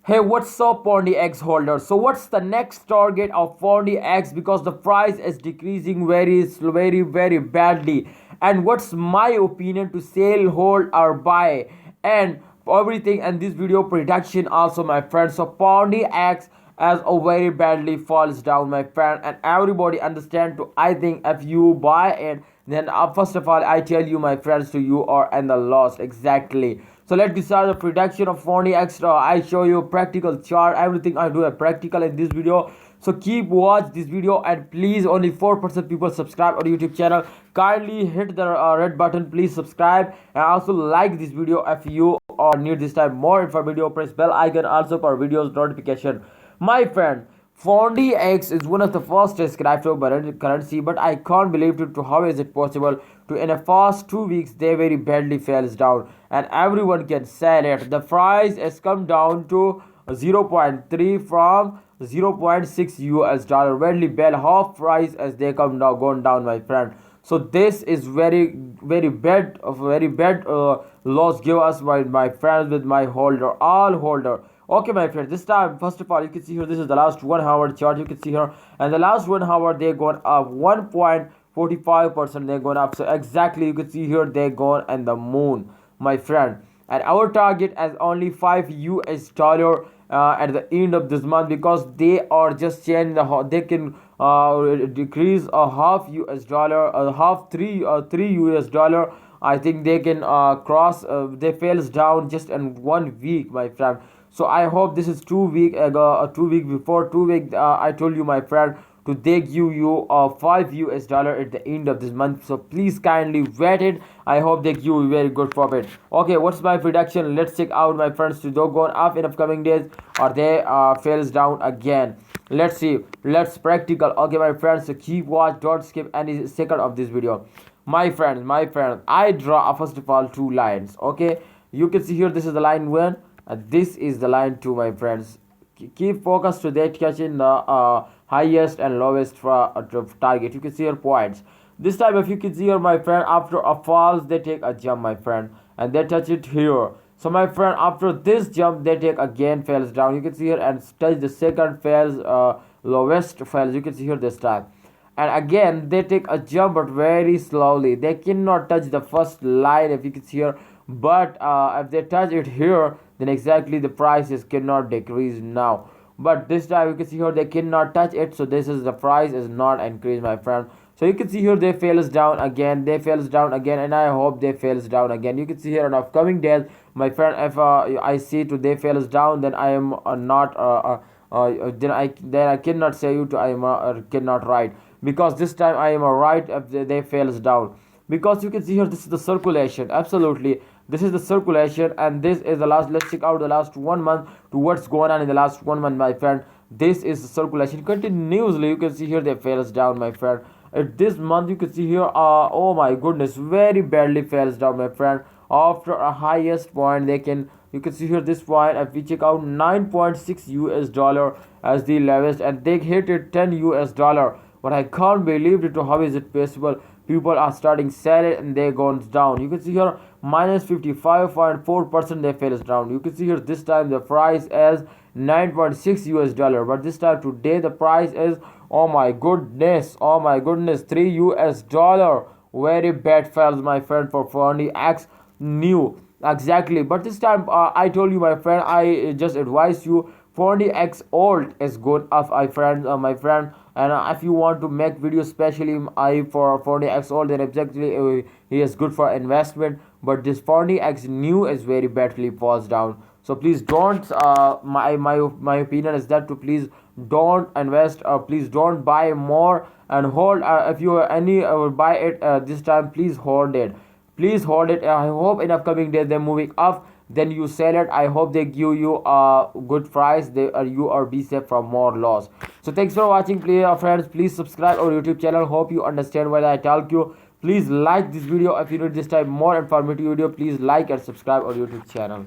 Hey, what's up, Pundi X holder? So, what's the next target of Pundi X? Because the price is decreasing very badly. And what's my opinion to sell, hold, or buy, and everything in this video prediction also, my friend. So, Pundi X as a very badly falls down, my friend, and everybody understand. To I think if you buy it, then first of all, I tell you, my friends, to you are in the loss exactly. So let's start the production of Fondi Extra. I show you practical chart, everything I do a practical in this video. So keep watch this video, and please, only 4% people subscribe on YouTube channel. Kindly hit the red button, please subscribe, and also like this video if you need this type more information. Press bell icon also for videos notification. My friend, Fondi X is one of the fastest cryptocurrency, but I can't believe it. To how is it possible to in a fast 2 weeks they very badly falls down and everyone can sell it. The price has come down to zero point 0.3 from zero point 0.6 US dollar. Badly bad half price as they come now gone down, my friend. So this is very bad of very bad loss give us my friends with my holder all holder. Okay, my friend, this time first of all you can see here this is the last 1 hour chart. You can see here, and the last 1 hour they gone up 1.45%. They gone up. So exactly you can see here they gone and the moon, my friend. And our target is only 5 US dollar at the end of this month, because they are just changing they can decrease a half US dollar, a half 3 US dollar. I think they can cross they fails down just in 1 week, my friend. So I hope this is 2 week ago, 2 week before 2 week. I told you, my friend, to they give you 5 US dollar at the end of this month. So please kindly wait it. I hope they give you very good profit. Okay, what's my prediction? Let's check out, my friends, to go going up in upcoming days, or they fails down again. Let's see. Let's practical. Okay, my friends, so keep watch. Don't skip any second of this video. My friends, I draw first of all 2 lines. Okay, you can see here this is the line 1. This is the line 2, my friends. Keep focus to that, catching the highest and lowest target. You can see your points. This time, if you can see here, my friend, after a falls they take a jump, my friend, and they touch it here. So my friend, after this jump they take again falls down. You can see here and touch the second falls, lowest falls. You can see here this time, and again they take a jump but very slowly. They cannot touch the first line, if you can see here, but if they touch it here, then exactly the prices cannot decrease now. But this time you can see here they cannot touch it, so this is the price is not increased, my friend. So you can see here they fails down again, they fails down again, and I hope they fails down again. You can see here in upcoming days, my friend, if I see to they fails down, then I am not then I cannot say you to I am cannot write, because this time I am right if they fails down. Because you can see here this is the circulation, absolutely this is the circulation, and this is the last. Let's check out the last 1 month to what's going on in the last 1 month, my friend. This is the circulation continuously. You can see here they fails down, my friend. At this month you can see here, oh my goodness, very badly fails down, my friend. After a highest point they can, you can see here this point, if we check out 9.6 US dollar as the lowest, and they hit it 10 US dollar. But I can't believe it. How is it possible? People are starting sell it and they goes down. You can see here minus 55.4% they fails down. You can see here this time the price is 9.6 US dollar, but this time today the price is, oh my goodness, 3 US dollar. Very bad falls, my friend, for Fondi X new exactly. But this time I told you, my friend, I just advise you, Fondi X old is good of my friend. And if you want to make videos specially I for Fondi X old, then exactly he is good for investment. But this Fondi X new is very badly falls down. So please don't my opinion is that to please don't invest, please don't buy more and hold. If you any buy it this time, please hold it, please hold it. I hope in upcoming days they're moving up, then you sell it. I hope they give you a good price, they you are be safe from more loss. So thanks for watching, please friends, please subscribe our YouTube channel. Hope you understand what I tell you. Please like this video. If you need this type more informative video, please like and subscribe our YouTube channel.